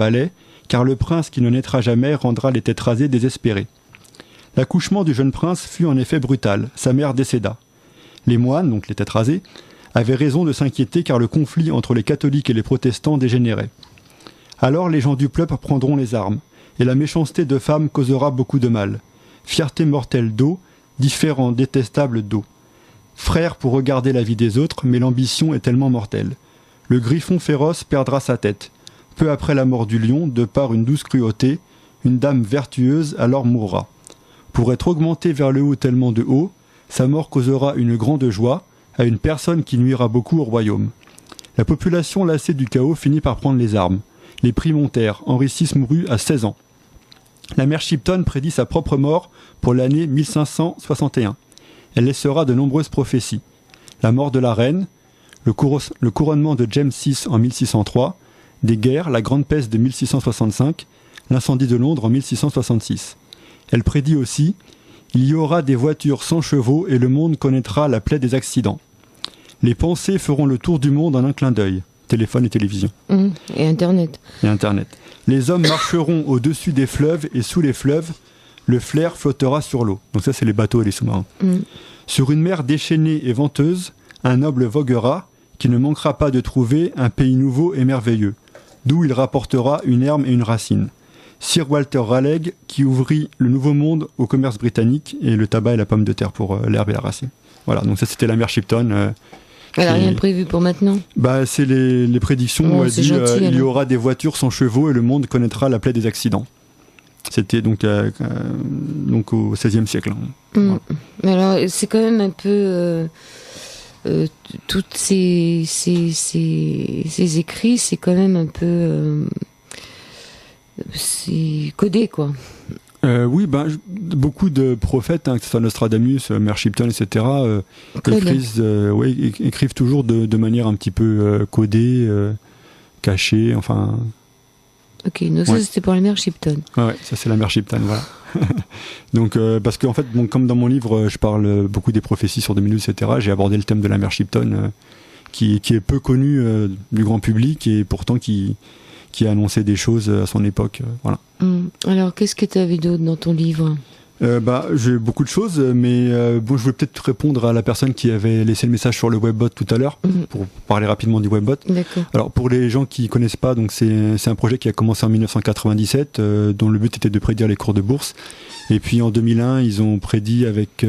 palais, car le prince qui ne naîtra jamais rendra les têtes rasées désespérées. L'accouchement du jeune prince fut en effet brutal, sa mère décéda. Les moines, donc les têtes rasées, avaient raison de s'inquiéter car le conflit entre les catholiques et les protestants dégénérait. Alors les gens du peuple prendront les armes, et la méchanceté de femme causera beaucoup de mal. Fierté mortelle d'eau, différent détestable d'eau. Frère pour regarder la vie des autres, mais l'ambition est tellement mortelle. Le griffon féroce perdra sa tête. Peu après la mort du lion, de par une douce cruauté, une dame vertueuse alors mourra. Pour être augmentée vers le haut tellement de haut, sa mort causera une grande joie à une personne qui nuira beaucoup au royaume. La population lassée du chaos finit par prendre les armes. Les prix montèrent, Henri VI mourut à 16 ans. La mère Shipton prédit sa propre mort pour l'année 1561. Elle laissera de nombreuses prophéties. La mort de la reine, le couronnement de James VI en 1603, des guerres, la grande peste de 1665, l'incendie de Londres en 1666. Elle prédit aussi « Il y aura des voitures sans chevaux et le monde connaîtra la plaie des accidents. Les pensées feront le tour du monde en un clin d'œil. » Téléphone et télévision. Et Internet. Les hommes marcheront au-dessus des fleuves et sous les fleuves, le flair flottera sur l'eau. Donc ça, c'est les bateaux et les sous-marins. Sur une mer déchaînée et venteuse, un noble voguera qui ne manquera pas de trouver un pays nouveau et merveilleux, d'où il rapportera une herbe et une racine. Sir Walter Raleigh qui ouvrit le nouveau monde au commerce britannique et le tabac et la pomme de terre pour l'herbe et la racine. Voilà, donc ça c'était la mère Shipton. Elle n'a rien prévu pour maintenant. C'est les prédictions où elle dit il y aura des voitures sans chevaux et le monde connaîtra la plaie des accidents. C'était donc au XVIe siècle. Voilà. Mais alors c'est quand même un peu toutes ces écrits, c'est quand même un peu c'est codé quoi. Oui, beaucoup de prophètes, que ce soit Nostradamus, Mère Shipton, etc., écrivent toujours de manière un petit peu codée, cachée, enfin... Ok, donc ça c'était pour la Mère Shipton. Ouais, ça c'est la Mère Shipton, voilà. Donc, parce qu'en fait, comme dans mon livre, je parle beaucoup des prophéties sur 2012, etc., j'ai abordé le thème de la Mère Shipton, qui est peu connu du grand public et pourtant qui a annoncé des choses à son époque, voilà. Alors, qu'est-ce que tu avais d'autre dans ton livre ? J'ai beaucoup de choses, mais je voulais peut-être répondre à la personne qui avait laissé le message sur le webbot tout à l'heure, pour parler rapidement du webbot. D'accord. Alors, pour les gens qui connaissent pas, donc c'est un projet qui a commencé en 1997, dont le but était de prédire les cours de bourse. Et puis en 2001, ils ont prédit avec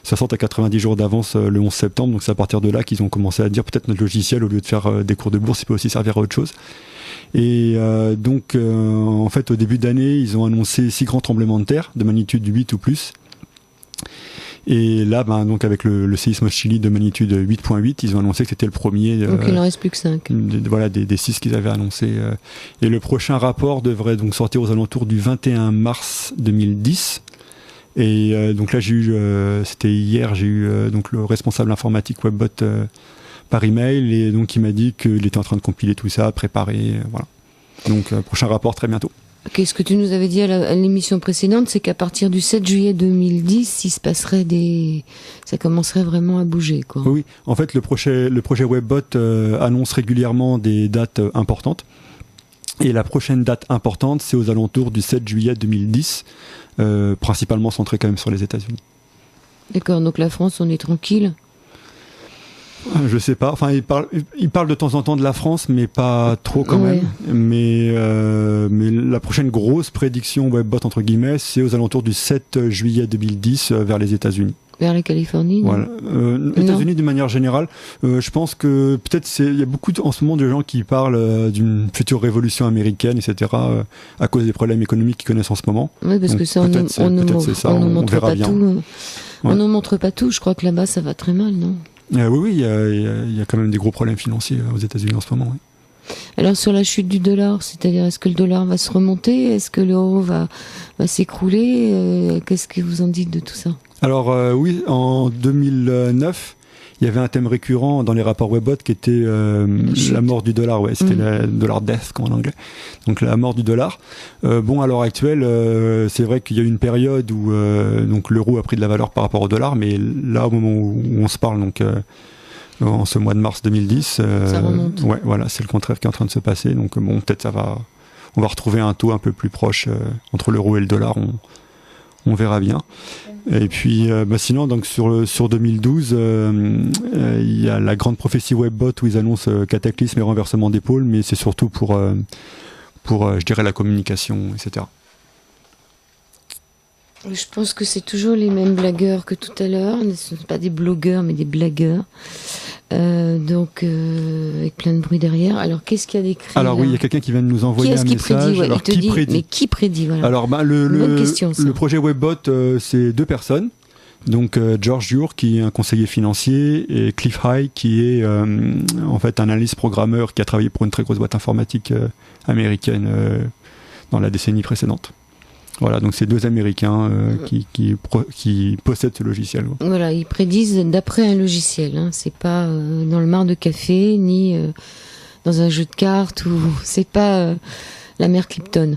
60 à 90 jours d'avance le 11 septembre. Donc c'est à partir de là qu'ils ont commencé à dire peut-être notre logiciel, au lieu de faire des cours de bourse, il peut aussi servir à autre chose. Et en fait, au début d'année, ils ont annoncé 6 grands tremblements de terre de magnitude 8 ou plus. Et là, donc avec le séisme au Chili de magnitude 8.8, ils ont annoncé que c'était le premier. Donc il n'en reste plus que 5. Voilà, des 6 qu'ils avaient annoncés. Et le prochain rapport devrait donc sortir aux alentours du 21 mars 2010. Et donc là, c'était hier, j'ai eu donc le responsable informatique Webbot par email, et donc il m'a dit qu'il était en train de compiler tout ça, préparer, voilà. Donc prochain rapport très bientôt. Okay, ce que tu nous avais dit à l'émission précédente, c'est qu'à partir du 7 juillet 2010, il se passerait ça commencerait vraiment à bouger, quoi. Oui, en fait le projet Webbot annonce régulièrement des dates importantes. Et la prochaine date importante, c'est aux alentours du 7 juillet 2010, principalement centré quand même sur les États-Unis. D'accord, donc la France, on est tranquille ? Je sais pas. Enfin, il parle de temps en temps de la France, mais pas trop quand même. Mais la prochaine grosse prédiction Webbot entre guillemets, c'est aux alentours du 7 juillet 2010 vers les États-Unis. Vers la Californie. Voilà. États-Unis d'une manière générale. Je pense que peut-être il y a beaucoup en ce moment de gens qui parlent d'une future révolution américaine, etc. À cause des problèmes économiques qu'ils connaissent en ce moment. Oui, parce que ça, on ne montre pas bien. tout. On ne montre pas tout. Je crois que là-bas, ça va très mal, non ? Oui, il y a quand même des gros problèmes financiers aux États-Unis en ce moment. Oui. Alors sur la chute du dollar, c'est-à-dire est-ce que le dollar va se remonter ? Est-ce que l'euro va s'écrouler ? Qu'est-ce que vous en dites de tout ça ? Alors oui, en 2009, il y avait un thème récurrent dans les rapports Webbot qui était la mort du dollar. Ouais, c'était le dollar death, comme en anglais. Donc la mort du dollar. À l'heure actuelle, c'est vrai qu'il y a eu une période où donc l'euro a pris de la valeur par rapport au dollar, mais là, au moment où on se parle, donc en ce mois de mars 2010, ça remonte. Ouais, voilà, c'est le contraire qui est en train de se passer. Donc peut-être ça va. on va retrouver un taux un peu plus proche entre l'euro et le dollar. On verra bien. Et puis, sinon, donc sur 2012, il y a la grande prophétie Webbot où ils annoncent cataclysme et renversement d'épaule, mais c'est surtout pour je dirais, la communication, etc. Je pense que c'est toujours les mêmes blagueurs que tout à l'heure. Ce ne sont pas des blogueurs, mais des blagueurs. Avec plein de bruit derrière. Alors, qu'est-ce qu'il y a d'écrit? Alors oui, il y a quelqu'un qui vient de nous envoyer un message. Prédit, alors, qui prédit? Mais qui prédit, voilà. Alors, le projet Webbot, c'est 2 personnes. Donc, George Ure, qui est un conseiller financier, et Cliff High, qui est en fait un analyste programmeur qui a travaillé pour une très grosse boîte informatique américaine dans la décennie précédente. Voilà, donc c'est 2 Américains qui possèdent ce logiciel. Voilà, ils prédisent d'après un logiciel. Hein. C'est pas dans le mar de café, ni dans un jeu de cartes, ou c'est pas la mère Clipton.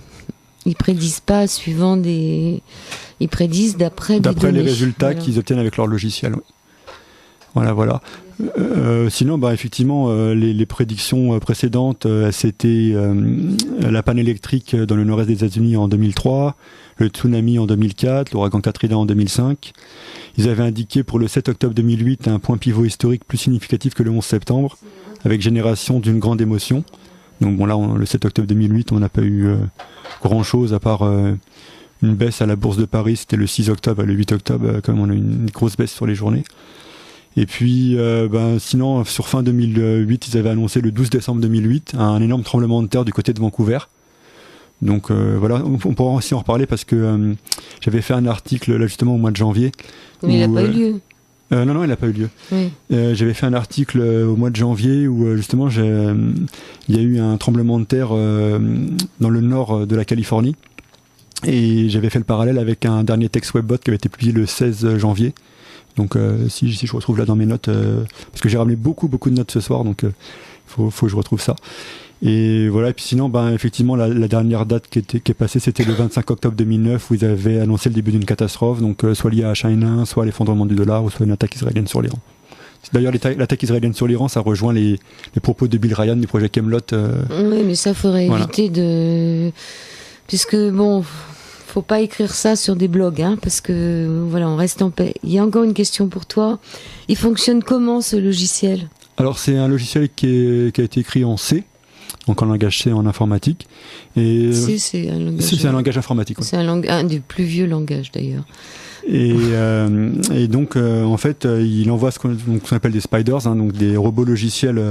Ils prédisent pas suivant des... Ils prédisent d'après des données. Les résultats qu'ils obtiennent avec leur logiciel. Oui. Voilà. Sinon, effectivement, les prédictions précédentes, c'était la panne électrique dans le nord-est des États-Unis en 2003, le tsunami en 2004, l'ouragan Katrina en 2005. Ils avaient indiqué pour le 7 octobre 2008 un point pivot historique plus significatif que le 11 septembre, avec génération d'une grande émotion. Donc bon, là, le 7 octobre 2008, on n'a pas eu grand-chose à part une baisse à la bourse de Paris. C'était le 6 octobre et le 8 octobre, quand même, on a eu une grosse baisse sur les journées. Et puis, sinon, sur fin 2008, ils avaient annoncé le 12 décembre 2008 un énorme tremblement de terre du côté de Vancouver. Donc voilà, on pourra aussi en reparler parce que j'avais fait un article là justement au mois de janvier. Mais il n'a pas eu lieu. Non, il n'a pas eu lieu. Oui. J'avais fait un article au mois de janvier où justement il y a eu un tremblement de terre dans le nord de la Californie. Et j'avais fait le parallèle avec un dernier texte Webbot qui avait été publié le 16 janvier. Donc si je retrouve là dans mes notes, parce que j'ai ramené beaucoup de notes ce soir, donc faut que je retrouve ça. Et voilà, et puis sinon, effectivement, la dernière date qui est passée, c'était le 25 octobre 2009, où ils avaient annoncé le début d'une catastrophe, donc soit liée à H1N1, soit à l'effondrement du dollar, ou soit une attaque israélienne sur l'Iran. D'ailleurs, l'attaque israélienne sur l'Iran, ça rejoint les propos de Bill Ryan du projet Camelot. Oui, mais ça, faudrait éviter de... Puisque, bon... Faut pas écrire ça sur des blogs, hein, parce que voilà, on reste en paix. Il y a encore une question pour toi. Il fonctionne comment ce logiciel? Alors c'est un logiciel qui a été écrit en C, donc en langage C en informatique. Et C, c'est un langage. C'est un langage informatique. C'est un des plus vieux langages d'ailleurs. Et donc en fait, il envoie ce qu'on appelle des spiders, hein, donc des robots logiciels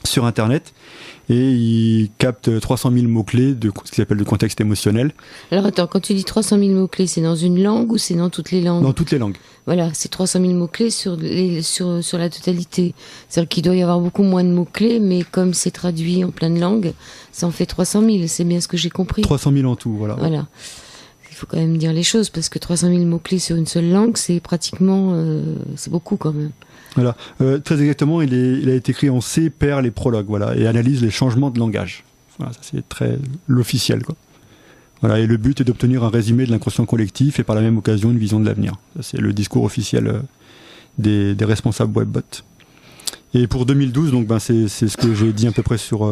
sur Internet. Et il capte 300 000 mots-clés de ce qu'il appelle le contexte émotionnel. Alors attends, quand tu dis 300 000 mots-clés, c'est dans une langue ou c'est dans toutes les langues? Dans toutes les langues. Voilà, c'est 300 000 mots-clés sur la totalité. C'est-à-dire qu'il doit y avoir beaucoup moins de mots-clés, mais comme c'est traduit en plein de langues, ça en fait 300 000, c'est bien ce que j'ai compris. 300 000 en tout, voilà. Voilà. Il faut quand même dire les choses, parce que 300 000 mots-clés sur une seule langue, c'est pratiquement... c'est beaucoup quand même. Voilà, très exactement, il a été écrit en C, Perl et Prolog, voilà, et analyse les changements de langage. Voilà, ça c'est très l'officiel, quoi. Voilà, et le but est d'obtenir un résumé de l'inconscient collectif et par la même occasion une vision de l'avenir. Ça c'est le discours officiel des responsables Webbot. Et pour 2012, donc c'est ce que j'ai dit à peu près sur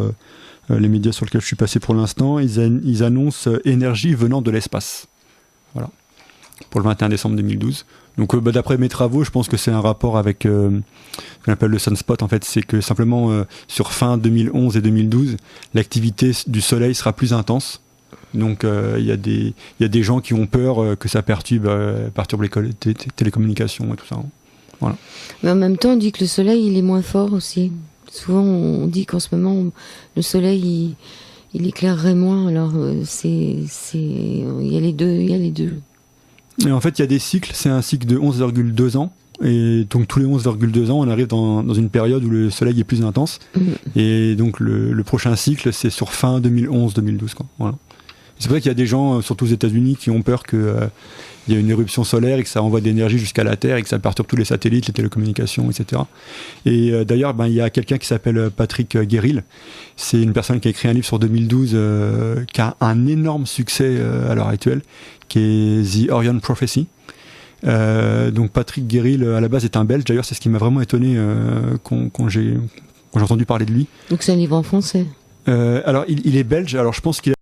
les médias sur lesquels je suis passé pour l'instant. Ils annoncent énergie venant de l'espace. Voilà, pour le 21 décembre 2012. Donc d'après mes travaux, je pense que c'est un rapport avec ce qu'on appelle le sunspot. En fait, c'est que simplement sur fin 2011 et 2012, l'activité du soleil sera plus intense. Donc il y a des gens qui ont peur que ça perturbe les télécommunications et tout ça. Voilà. Mais en même temps, on dit que le soleil il est moins fort aussi. Souvent, on dit qu'en ce moment, le soleil il éclairerait moins. Alors il y a les deux. Et en fait, il y a des cycles, c'est un cycle de 11,2 ans, et donc tous les 11,2 ans, on arrive dans une période où le soleil est plus intense, et donc le prochain cycle, c'est sur fin 2011-2012, quoi. Voilà. C'est vrai qu'il y a des gens, surtout aux États-Unis, qui ont peur qu'il y ait une éruption solaire et que ça envoie de l'énergie jusqu'à la Terre et que ça perturbe tous les satellites, les télécommunications, etc. Et d'ailleurs, il y a quelqu'un qui s'appelle Patrick Guéril. C'est une personne qui a écrit un livre sur 2012 qui a un énorme succès à l'heure actuelle, qui est The Orion Prophecy. Donc Patrick Guéril, à la base, est un Belge. D'ailleurs, c'est ce qui m'a vraiment étonné quand j'ai entendu parler de lui. Donc c'est un livre en français? Alors il est belge, alors je pense qu'il